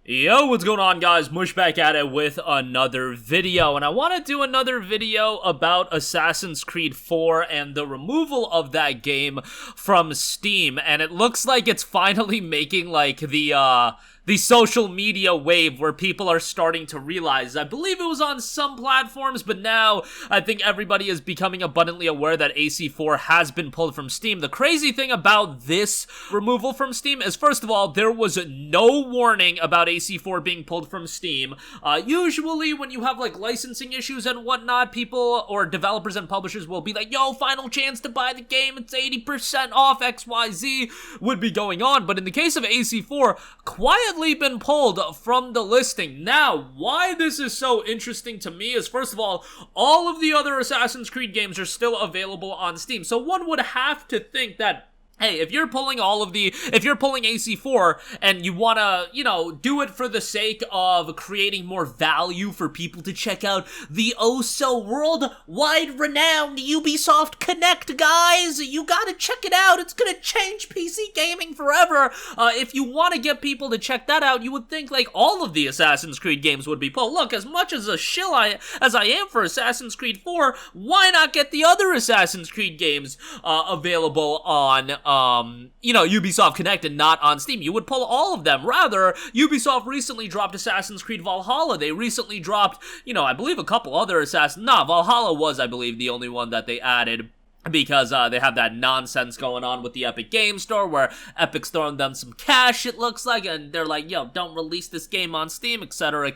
Yo, what's going on, guys? Mush back at it with another video, and I want to do another video about Assassin's Creed 4 and the removal of that game from Steam, and it looks like it's finally making, like, the social media wave where people are starting to realize. I believe it was on some platforms, but now I think everybody is becoming abundantly aware that AC4 has been pulled from Steam. The crazy thing about this removal from Steam is, first of all, there was no warning about AC4 being pulled from Steam. Usually when you have like licensing issues and whatnot, people or developers and publishers will be like, yo, final chance to buy the game, it's 80% off, XYZ would be going on. But in the case of AC4, quietly been pulled from the listing. Now, why this is so interesting to me is, first of all of the other Assassin's Creed games are still available on Steam. So one would have to think that, hey, if you're pulling AC4 and you want to, do it for the sake of creating more value for people to check out the worldwide renowned Ubisoft Connect, guys, you gotta check it out. It's gonna change PC gaming forever. If you want to get people to check that out, you would think, like, all of the Assassin's Creed games would be pulled. Look, as much as a shill as I am for Assassin's Creed 4, why not get the other Assassin's Creed games available on Ubisoft Connect and not on Steam? You would pull all of them. Rather, Ubisoft recently dropped Assassin's Creed Valhalla. They recently dropped, I believe a couple other Valhalla was, I believe, the only one that they added, because they have that nonsense going on with the Epic Game Store where Epic's throwing them some cash, it looks like, and they're like, yo, don't release this game on Steam, etc.,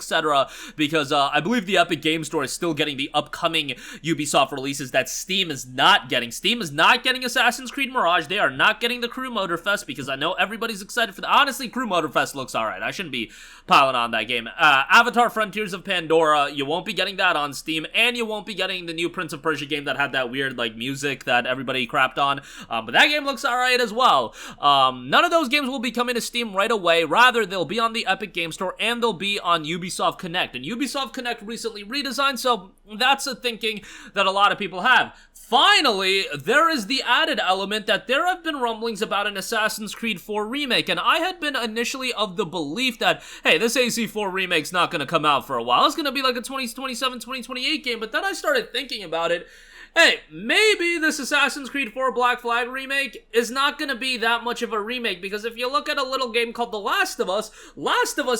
because I believe the Epic Game Store is still getting the upcoming Ubisoft releases that Steam is not getting. Steam is not getting Assassin's Creed Mirage. They are not getting the Crew Motorfest, because I know everybody's excited for that. Honestly, Crew Motorfest looks alright. I shouldn't be piling on that game. Avatar Frontiers of Pandora, you won't be getting that on Steam, and you won't be getting the new Prince of Persia game that had that weird, like, music that everybody crapped on, but that game looks alright as well. None of those games will be coming to Steam right away. Rather, they'll be on the Epic Game Store and they'll be on Ubisoft Connect, and Ubisoft Connect recently redesigned, so that's a thinking that a lot of people have. Finally, there is the added element that there have been rumblings about an Assassin's Creed 4 remake, and I had been initially of the belief that, hey, this AC4 remake's not going to come out for a while. It's going to be like a 2027, 2028 game, but then I started thinking about it. Hey, maybe this Assassin's Creed 4 Black Flag remake is not going to be that much of a remake, because if you look at a little game called The Last of Us,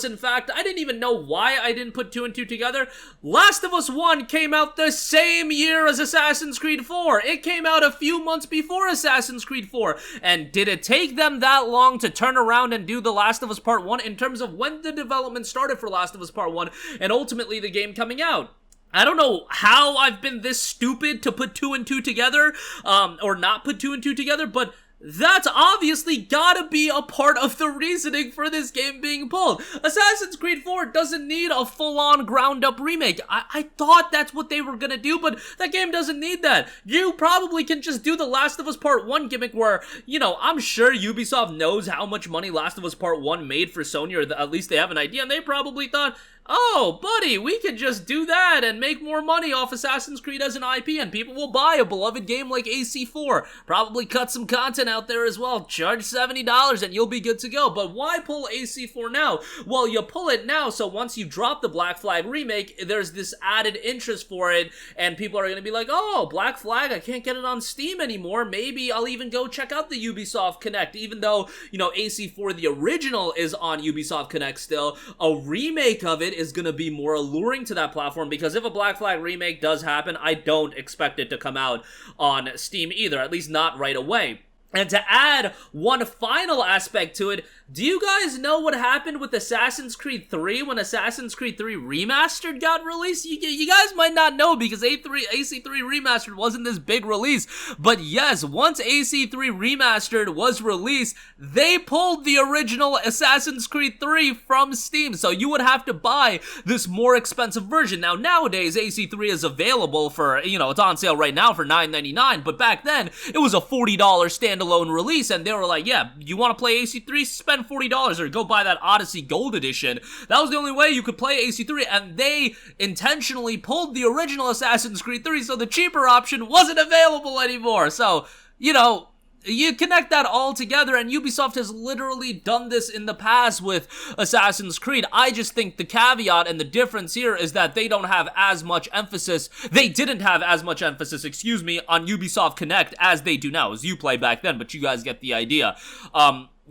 in fact, I didn't even know why I didn't put two and two together. Last of Us 1 came out the same year as Assassin's Creed 4. It came out a few months before Assassin's Creed 4. And did it take them that long to turn around and do The Last of Us Part 1 in terms of when the development started for Last of Us Part 1 and ultimately the game coming out? I don't know how I've been this stupid to put two and two together, or not put two and two together, but that's obviously gotta be a part of the reasoning for this game being pulled. Assassin's Creed 4 doesn't need a full-on ground-up remake. I thought that's what they were gonna do, but that game doesn't need that. You probably can just do the Last of Us Part 1 gimmick where, I'm sure Ubisoft knows how much money Last of Us Part 1 made for Sony, or at least they have an idea, and they probably thought, oh, buddy, we could just do that and make more money off Assassin's Creed as an IP, and people will buy a beloved game like AC4. Probably cut some content out there as well. Charge $70 and you'll be good to go. But why pull AC4 now? Well, you pull it now, so once you drop the Black Flag remake, there's this added interest for it, and people are going to be like, oh, Black Flag, I can't get it on Steam anymore. Maybe I'll even go check out the Ubisoft Connect, even though, AC4, the original, is on Ubisoft Connect still. A remake of it is going to be more alluring to that platform, because if a Black Flag remake does happen, I don't expect it to come out on Steam either, at least not right away. And to add one final aspect to it, do you guys know what happened with Assassin's Creed 3 when Assassin's Creed 3 Remastered got released? You guys might not know, because AC3 Remastered wasn't this big release. But yes, once AC3 Remastered was released, they pulled the original Assassin's Creed 3 from Steam. So you would have to buy this more expensive version. Now, nowadays, AC3 is available for, it's on sale right now for $9.99. But back then, it was a $40 standalone release, and they were like, yeah, you want to play AC3? Spend $40 or go buy that Odyssey Gold Edition. That was the only way you could play AC3, and they intentionally pulled the original Assassin's Creed 3 so the cheaper option wasn't available anymore. So, you connect that all together, and Ubisoft has literally done this in the past with Assassin's Creed. I just think the caveat and the difference here is that they don't have as much emphasis, they didn't have as much emphasis, excuse me, on Ubisoft Connect as they do now, as Uplay back then, but you guys get the idea.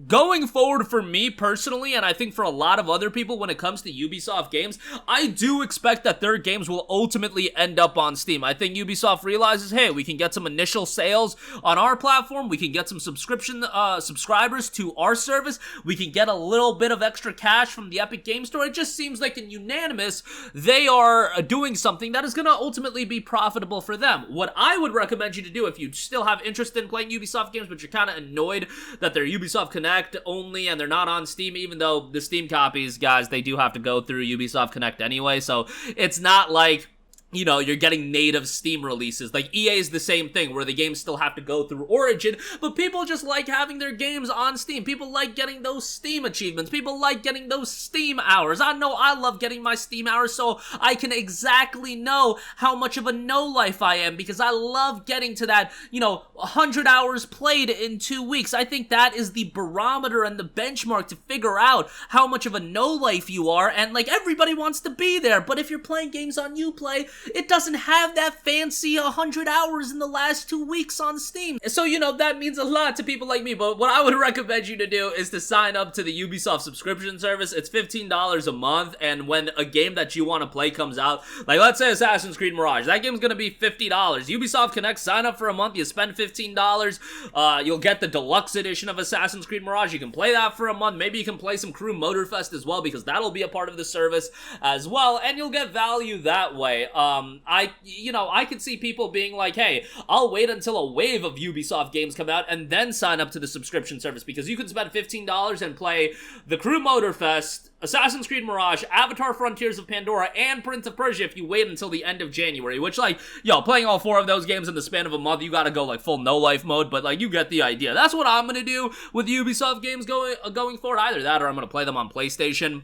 Going forward for me personally, and I think for a lot of other people when it comes to Ubisoft games, I do expect that their games will ultimately end up on Steam. I think Ubisoft realizes, hey, we can get some initial sales on our platform, we can get some subscribers to our service, we can get a little bit of extra cash from the Epic Game Store. It just seems like in unanimous, they are doing something that is going to ultimately be profitable for them. What I would recommend you to do if you still have interest in playing Ubisoft games, but you're kind of annoyed that they're Ubisoft Connect only and they're not on Steam, even though the Steam copies, guys, they do have to go through Ubisoft Connect anyway, so it's not like, you know, you're getting native Steam releases. Like, EA is the same thing, where the games still have to go through Origin, but people just like having their games on Steam. People like getting those Steam achievements. People like getting those Steam hours. I know I love getting my Steam hours, so I can exactly know how much of a no-life I am, because I love getting to that, you know, 100 hours played in 2 weeks. I think that is the barometer and the benchmark to figure out how much of a no-life you are, and, like, everybody wants to be there, but if you're playing games on Uplay, it doesn't have that fancy 100 hours in the last 2 weeks on Steam. So, you know, that means a lot to people like me, but what I would recommend you to do is to sign up to the Ubisoft subscription service. It's $15 a month, and when a game that you want to play comes out, like, let's say Assassin's Creed Mirage, that game's gonna be $50. Ubisoft Connect, sign up for a month, you spend $15, you'll get the deluxe edition of Assassin's Creed Mirage, you can play that for a month, maybe you can play some Crew Motorfest as well, because that'll be a part of the service as well, and you'll get value that way. I could see people being like, hey, I'll wait until a wave of Ubisoft games come out and then sign up to the subscription service, because you can spend $15 and play the Crew Motorfest, Assassin's Creed Mirage, Avatar Frontiers of Pandora, and Prince of Persia if you wait until the end of January, which, like, yo, playing all 4 of those games in the span of a month, you gotta go, like, full no-life mode, but, like, you get the idea. That's what I'm gonna do with Ubisoft games going forward. Either that or I'm gonna play them on PlayStation.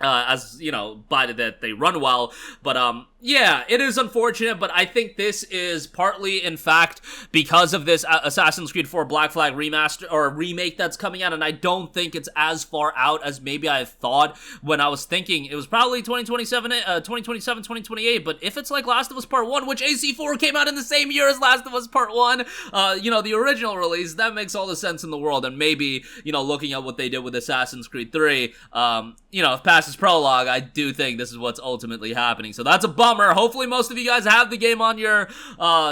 As, you know, by that they run well, but, yeah, it is unfortunate, but I think this is partly, in fact, because of this Assassin's Creed 4 Black Flag remaster, or remake that's coming out, and I don't think it's as far out as maybe I thought when I was thinking. It was probably 2028, but if it's like Last of Us Part 1, which AC4 came out in the same year as Last of Us Part 1, you know, the original release, that makes all the sense in the world, and maybe, you know, looking at what they did with Assassin's Creed 3, you know, if past is prologue, I do think this is what's ultimately happening, so that's a bummer. Hopefully most of you guys have the game on your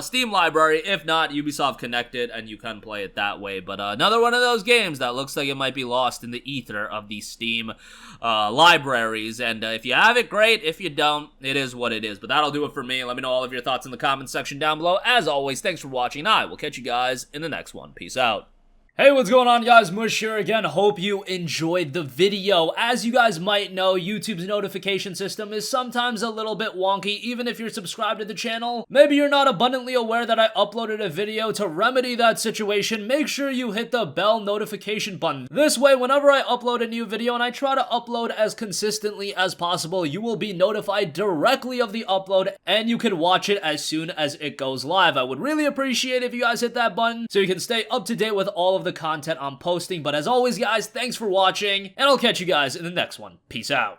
Steam library. If not, Ubisoft connected and you can play it that way. But another one of those games that looks like it might be lost in the ether of the Steam libraries. And if you have it, great. If you don't, it is what it is. But that'll do it for me. Let me know all of your thoughts in the comments section down below. As always, thanks for watching. I will catch you guys in the next one. Peace out. Hey, what's going on, guys? Mush here again. Hope you enjoyed the video. As you guys might know, YouTube's notification system is sometimes a little bit wonky, even if you're subscribed to the channel. Maybe you're not abundantly aware that I uploaded a video. To remedy that situation, make sure you hit the bell notification button. This way, whenever I upload a new video, and I try to upload as consistently as possible, you will be notified directly of the upload, and you can watch it as soon as it goes live. I would really appreciate if you guys hit that button so you can stay up to date with all of the content I'm posting. But as always, guys, thanks for watching, and I'll catch you guys in the next one. Peace out.